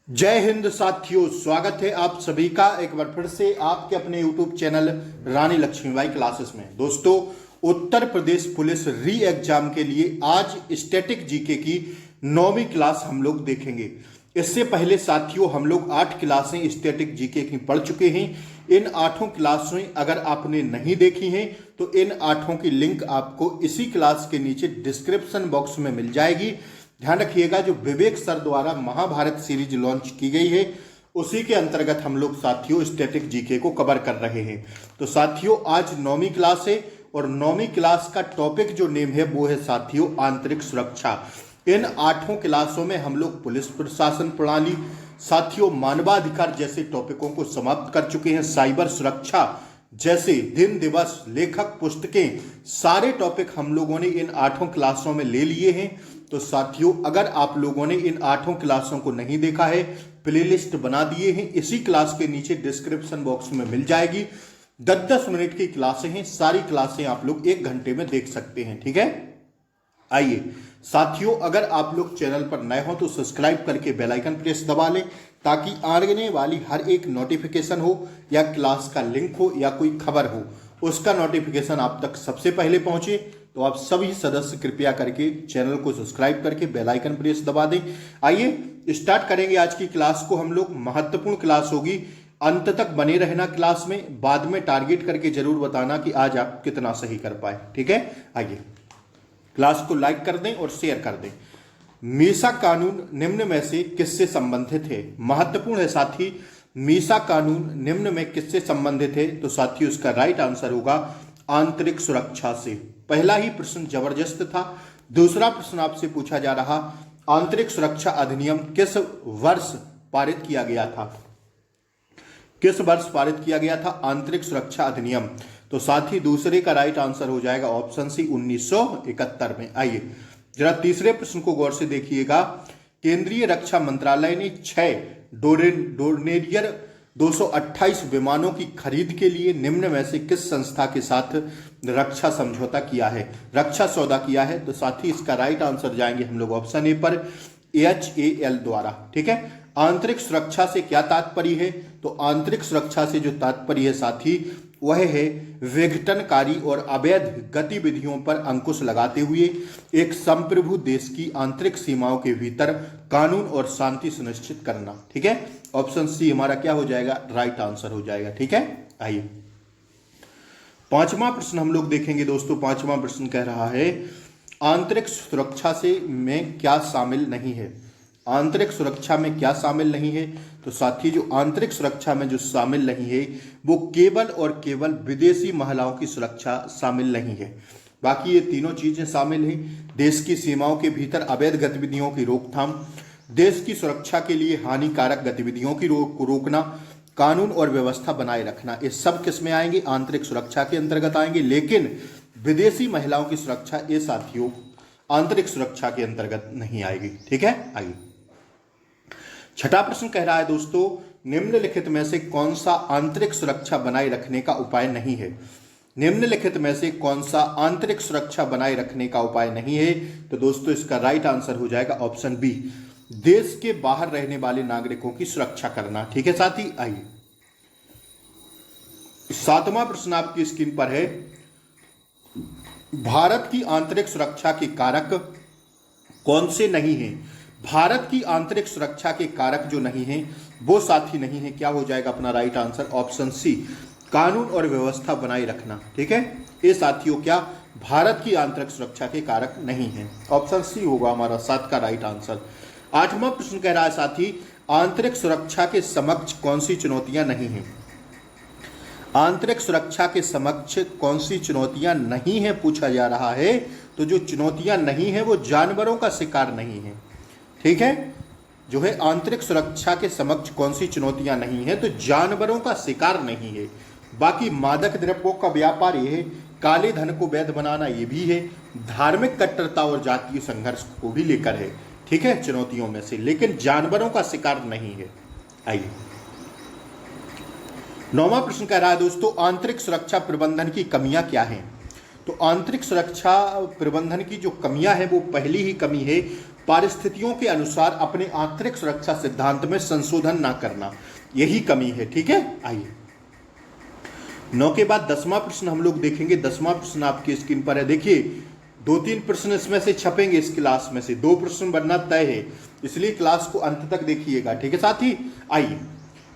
जय हिंद साथियों, स्वागत है आप सभी का एक बार फिर से आपके अपने YouTube चैनल रानी लक्ष्मीबाई क्लासेस में। दोस्तों, उत्तर प्रदेश पुलिस री एग्जाम के लिए आज स्टैटिक जीके की 9वीं क्लास हम लोग देखेंगे। इससे पहले साथियों हम लोग 8 क्लासें स्टैटिक जीके की पढ़ चुके हैं। इन 8 क्लासें अगर आपने नहीं देखी हैं तो इन 8 की लिंक आपको इसी क्लास के नीचे डिस्क्रिप्शन बॉक्स में मिल जाएगी। ध्यान रखिएगा, जो विवेक सर द्वारा महाभारत सीरीज लॉन्च की गई है उसी के अंतर्गत हम लोग साथियों स्टैटिक जीके को कवर कर रहे हैं। तो साथियों आज 9वीं क्लास है और 9वीं क्लास का टॉपिक जो नेम है वो है साथियों आंतरिक सुरक्षा। इन 8 क्लासों में हम लोग पुलिस प्रशासन प्रणाली, साथियों मानवाधिकार जैसे टॉपिकों को समाप्त कर चुके हैं। साइबर सुरक्षा जैसे दिन दिवस, लेखक, पुस्तकें, सारे टॉपिक हम लोगों ने इन 8 क्लासों में ले लिए हैं। तो साथियों अगर आप लोगों ने इन 8 क्लासों को नहीं देखा है, प्लेलिस्ट बना दिए हैं, इसी क्लास के नीचे डिस्क्रिप्शन बॉक्स में मिल जाएगी। 10-10 मिनट की क्लासें हैं, सारी क्लासें आप लोग 1 घंटे में देख सकते हैं। ठीक है, आइए साथियों, अगर आप लोग चैनल पर नए हो तो सब्सक्राइब करके बेल आइकन प्रेस दबा लें ताकि आने वाली हर एक नोटिफिकेशन हो या क्लास का लिंक हो या कोई खबर हो उसका नोटिफिकेशन आप तक सबसे पहले पहुंचे। तो आप सभी सदस्य कृपया करके चैनल को सब्सक्राइब करके बेल आइकन प्रेस दबा दें। आइए स्टार्ट करेंगे आज की क्लास को। हम लोग महत्वपूर्ण क्लास होगी, अंत तक बने रहना क्लास में। बाद में टारगेट करके जरूर बताना कि आज आप कितना सही कर पाए। ठीक है, आइए क्लास को लाइक कर दें और शेयर कर दें। मीसा कानून निम्न में से किससे संबंधित है? महत्वपूर्ण है साथी, मीसा कानून निम्न में किससे संबंधित है? तो साथियों इसका राइट आंसर होगा आंतरिक सुरक्षा से। पहला ही प्रश्न जबरदस्त था। दूसरा प्रश्न आपसे पूछा जा रहा, आंतरिक सुरक्षा अधिनियम किस वर्ष पारित किया गया था? किस वर्ष पारित किया गया था आंतरिक सुरक्षा अधिनियम? तो साथ ही दूसरे का राइट आंसर हो जाएगा ऑप्शन सी 1971 में। आइए जरा तीसरे प्रश्न को गौर से देखिएगा। केंद्रीय रक्षा मंत्रालय ने 6 डोर्नियर 228 विमानों की खरीद के लिए निम्न में से किस संस्था के साथ रक्षा समझौता किया है, रक्षा सौदा किया है? तो साथ ही इसका राइट आंसर जाएंगे हम लोग ऑप्शन ए पर, HAL द्वारा। ठीक है, आंतरिक सुरक्षा से क्या तात्पर्य है? तो आंतरिक सुरक्षा से जो तात्पर्य है साथी वह है विघटनकारी और अवैध गतिविधियों पर अंकुश लगाते हुए एक संप्रभु देश की आंतरिक सीमाओं के भीतर कानून और शांति सुनिश्चित करना। ठीक है, ऑप्शन सी हमारा क्या हो जाएगा, राइट आंसर हो जाएगा। ठीक है, आइए पांचवा प्रश्न हम लोग देखेंगे। दोस्तों पांचवा प्रश्न कह रहा है आंतरिक सुरक्षा से में क्या शामिल नहीं है? आंतरिक सुरक्षा में क्या शामिल नहीं है? तो साथी जो आंतरिक सुरक्षा में जो शामिल नहीं है वो केवल और केवल विदेशी महिलाओं की सुरक्षा शामिल नहीं है। बाकी ये तीनों चीजें शामिल हैं। देश की सीमाओं के भीतर अवैध गतिविधियों की रोकथाम, देश की सुरक्षा के लिए हानिकारक गतिविधियों की रोकना, कानून और व्यवस्था बनाए रखना, ये सब किस में आएंगे? आंतरिक सुरक्षा के अंतर्गत आएंगे। लेकिन विदेशी महिलाओं की सुरक्षा ये साथियों आंतरिक सुरक्षा के अंतर्गत नहीं आएगी। ठीक है, आइए छठा प्रश्न कह रहा है दोस्तों, निम्नलिखित में से कौन सा आंतरिक सुरक्षा बनाए रखने का उपाय नहीं है? निम्नलिखित में से कौन सा आंतरिक सुरक्षा बनाए रखने का उपाय नहीं है? तो दोस्तों इसका राइट आंसर हो जाएगा ऑप्शन बी, देश के बाहर रहने वाले नागरिकों की सुरक्षा करना। ठीक है साथी, आइए सातवां प्रश्न आपकी स्क्रीन पर है, भारत की आंतरिक सुरक्षा के कारक कौन से नहीं हैं? भारत की आंतरिक सुरक्षा के कारक जो नहीं है वो साथी नहीं है, क्या हो जाएगा अपना राइट आंसर? ऑप्शन सी, कानून और व्यवस्था बनाए रखना। ठीक है, ये साथियों क्या भारत की आंतरिक सुरक्षा के कारक नहीं है, ऑप्शन सी होगा हमारा 7 का राइट आंसर। आठवां प्रश्न कह रहा है साथी, आंतरिक सुरक्षा के समक्ष कौन सी चुनौतियां नहीं है? आंतरिक सुरक्षा के समक्ष कौन सी चुनौतियां नहीं है पूछा जा रहा है। तो जो चुनौतियां नहीं है वो जानवरों का शिकार नहीं है। ठीक है, जो है आंतरिक सुरक्षा के समक्ष कौन सी चुनौतियां नहीं है? तो जानवरों का शिकार नहीं है। बाकी मादक द्रव्यों का व्यापार ये है, काले धन को वैध बनाना ये भी है, धार्मिक कट्टरता और जातीय संघर्ष को भी लेकर है। ठीक है, चुनौतियों में से, लेकिन जानवरों का शिकार नहीं है। आइए नौवां प्रश्न कह रहा है दोस्तों, आंतरिक सुरक्षा प्रबंधन की कमियां क्या हैं? तो आंतरिक सुरक्षा प्रबंधन की जो कमियां हैं वो पहली ही कमी है, परिस्थितियों के अनुसार अपने आंतरिक सुरक्षा सिद्धांत में संशोधन ना करना, यही कमी है। ठीक है, आइए 9 के बाद 10वां प्रश्न हम लोग देखेंगे। 10वां प्रश्न आपकी स्क्रीन पर है। देखिए 2-3 प्रश्न इसमें से छपेंगे, इस क्लास में से 2 प्रश्न बनना तय है, इसलिए क्लास को अंत तक देखिएगा। ठीक है साथी, आइए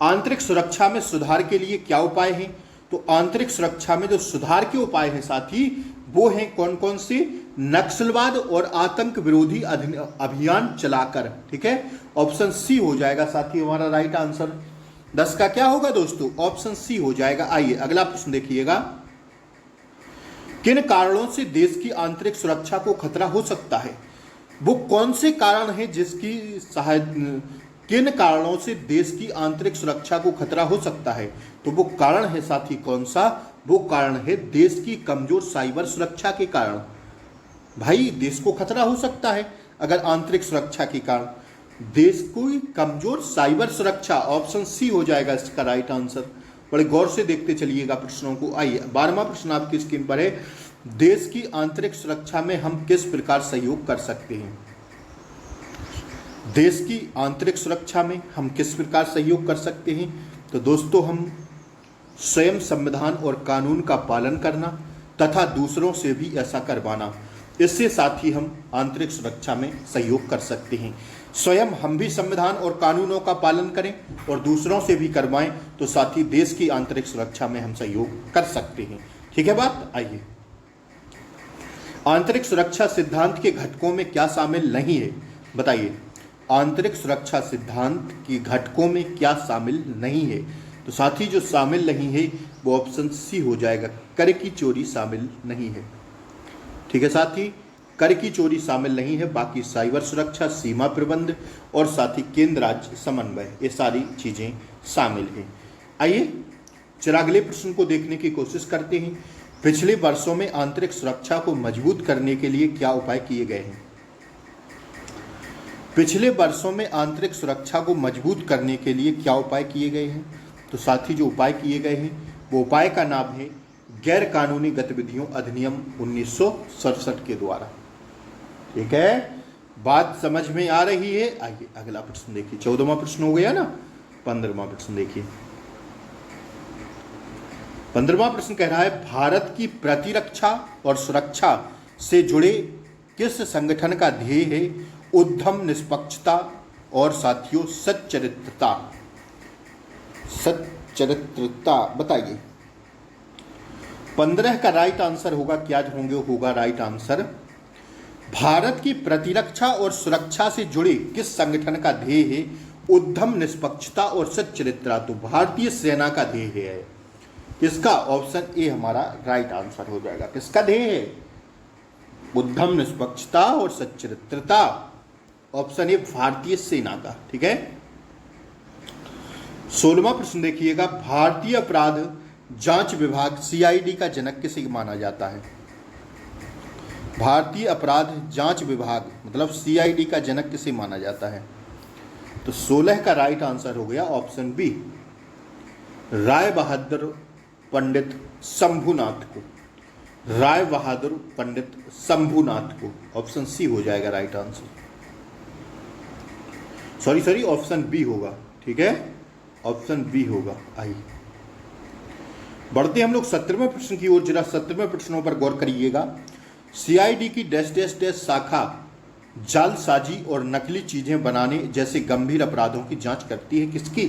आंतरिक सुरक्षा में सुधार के लिए क्या उपाय हैं? तो आंतरिक सुरक्षा में जो सुधार के उपाय हैं साथी, वो हैं कौन कौन से? नक्सलवाद और आतंक विरोधी अभियान चलाकर। ठीक है, ऑप्शन सी हो जाएगा साथी हमारा राइट आंसर। 10 का क्या होगा दोस्तों? ऑप्शन सी हो जाएगा। आइए अगला प्रश्न देखिएगा। किन कारणों से देश की आंतरिक सुरक्षा को खतरा हो सकता है? वो कौन से कारण हैं जिसकी किन कारणों से देश की आंतरिक सुरक्षा को खतरा हो सकता है? तो वो कारण है साथी कौन सा? वो कारण है देश की कमजोर साइबर सुरक्षा के कारण। भाई देश को खतरा हो सकता है अगर आंतरिक सुरक्षा के कारण, देश की कमजोर साइबर सुरक्षा, ऑप्शन सी हो जाएगा इसका राइट आंसर। बड़े गौर से देखते चलिएगा प्रश्नों को। आइए 12वां प्रश्न आपकी स्क्रीन पर है। देश की आंतरिक सुरक्षा में हम किस प्रकार सहयोग कर सकते हैं? देश की आंतरिक सुरक्षा में हम किस प्रकार सहयोग कर सकते हैं? तो दोस्तों हम स्वयं संविधान और कानून का पालन करना तथा दूसरों से भी ऐसा करवाना, इससे साथ ही हम आंतरिक सुरक्षा में सहयोग कर सकते हैं। स्वयं हम भी संविधान और कानूनों का पालन करें और दूसरों से भी करवाएं, तो साथ ही देश की आंतरिक सुरक्षा में हम सहयोग कर सकते हैं। ठीक है बात, आइए आंतरिक सुरक्षा सिद्धांत के घटकों में क्या शामिल नहीं है? बताइए आंतरिक सुरक्षा सिद्धांत की घटकों में क्या शामिल नहीं है? तो साथ ही जो शामिल नहीं है वो ऑप्शन सी हो जाएगा, कर की चोरी शामिल नहीं है। ठीक है साथी, कर की चोरी शामिल नहीं है, बाकी साइबर सुरक्षा, सीमा प्रबंध और साथ ही केंद्र राज्य समन्वय, ये सारी चीजें शामिल हैं। आइए चलिए अगले प्रश्न को देखने की कोशिश करते हैं। पिछले वर्षों में आंतरिक सुरक्षा को मजबूत करने के लिए क्या उपाय किए गए हैं? पिछले वर्षों में आंतरिक सुरक्षा को मजबूत करने के लिए क्या उपाय किए गए हैं? तो साथ ही जो उपाय किए गए हैं वो उपाय का नाम है गैर कानूनी गतिविधियों अधिनियम 1967 के द्वारा। ठीक है, बात समझ में आ रही है? आइए अगला प्रश्न देखिए। 14वां प्रश्न हो गया ना। 15वां प्रश्न देखिए। 15वां प्रश्न कह रहा है भारत की प्रतिरक्षा और सुरक्षा से जुड़े किस संगठन का ध्येय है उद्यम, निष्पक्षता और साथियों सच्चरित्रता? सच्चरित्रता बताइए। 15 का राइट आंसर होगा क्या होगा राइट आंसर? भारत की प्रतिरक्षा और सुरक्षा से जुड़े किस संगठन का ध्येय है उद्यम, निष्पक्षता और सच्चरित्रता? तो भारतीय सेना का ध्येय है। इसका ऑप्शन ए हमारा राइट आंसर हो जाएगा। किसका ध्येय है? उद्यम, निष्पक्षता और सच्चरित्रता। ऑप्शन ए भारतीय सेना का। ठीक है, 16वां प्रश्न देखिएगा। भारतीय अपराध जांच विभाग सीआईडी का जनक किसे माना जाता है? भारतीय अपराध जांच विभाग मतलब सीआईडी का जनक किसे माना जाता है? तो 16 का राइट आंसर हो गया ऑप्शन बी, राय बहादुर पंडित शंभुनाथ को। राय बहादुर पंडित शंभुनाथ को, ऑप्शन सी हो जाएगा right answer. Sorry option B होगा। ठीक है, ऑप्शन बी होगा। आइए बढ़ते हम लोग 17वें प्रश्न की ओर। जरा 17वें प्रश्नों पर गौर करिएगा। सीआईडी की डैश डैश डैश शाखा जालसाजी और नकली चीजें बनाने जैसे गंभीर अपराधों की जांच करती है किसकी?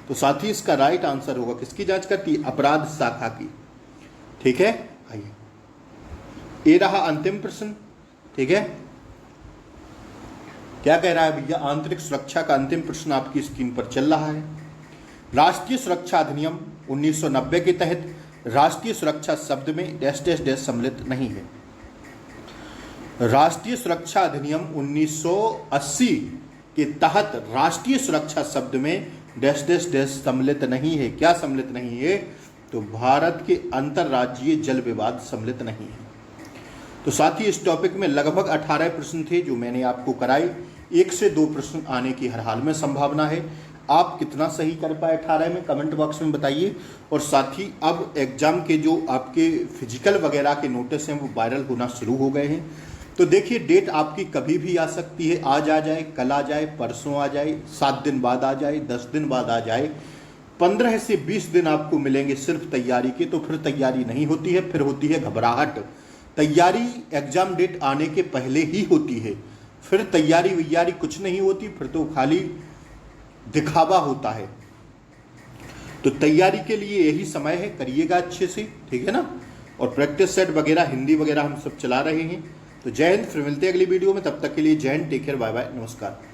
तो साथ ही इसका राइट आंसर होगा किसकी जांच करती है? अपराध शाखा की। ठीक है, आइए ये रहा अंतिम प्रश्न। ठीक है, क्या कह रहा है भैया? आंतरिक सुरक्षा का अंतिम प्रश्न आपकी स्क्रीन पर चल रहा है। राष्ट्रीय सुरक्षा अधिनियम 1990 के तहत राष्ट्रीय सुरक्षा शब्द में डैश डैश डैश सम्मिलित नहीं है। राष्ट्रीय सुरक्षा अधिनियम 1980 के तहत राष्ट्रीय सुरक्षा शब्द में डैश डैश डैश सम्मिलित नहीं है। क्या सम्मिलित नहीं है? तो भारत के अंतर्राज्यीय जल विवाद सम्मिलित नहीं है। तो साथ ही इस टॉपिक में लगभग 18 प्रश्न थे जो मैंने आपको कराए। 1 से 2 प्रश्न आने की हर हाल में संभावना है। आप कितना सही कर पाए 18 में कमेंट बॉक्स में बताइए। और साथ ही अब एग्जाम के जो आपके फिजिकल वगैरह के नोटिस हैं वो वायरल होना शुरू हो गए हैं। तो देखिए, डेट आपकी कभी भी आ सकती है, आज आ जाए, कल आ जाए, परसों आ जाए, 7 दिन बाद आ जाए, 10 दिन बाद आ जाए। 15 से 20 दिन आपको मिलेंगे सिर्फ तैयारी के, तो फिर तैयारी नहीं होती है, फिर होती है घबराहट। तैयारी एग्जाम डेट आने के पहले ही होती है, फिर तैयारी वैयारी कुछ नहीं होती, फिर तो खाली दिखावा होता है। तो तैयारी के लिए यही समय है, करिएगा अच्छे से, ठीक है ना। और प्रैक्टिस सेट वगैरह, हिंदी वगैरह हम सब चला रहे हैं। तो जय हिंद, फिर मिलते हैं अगली वीडियो में, तब तक के लिए जय हिंद, टेक केयर, बाय बाय, नमस्कार।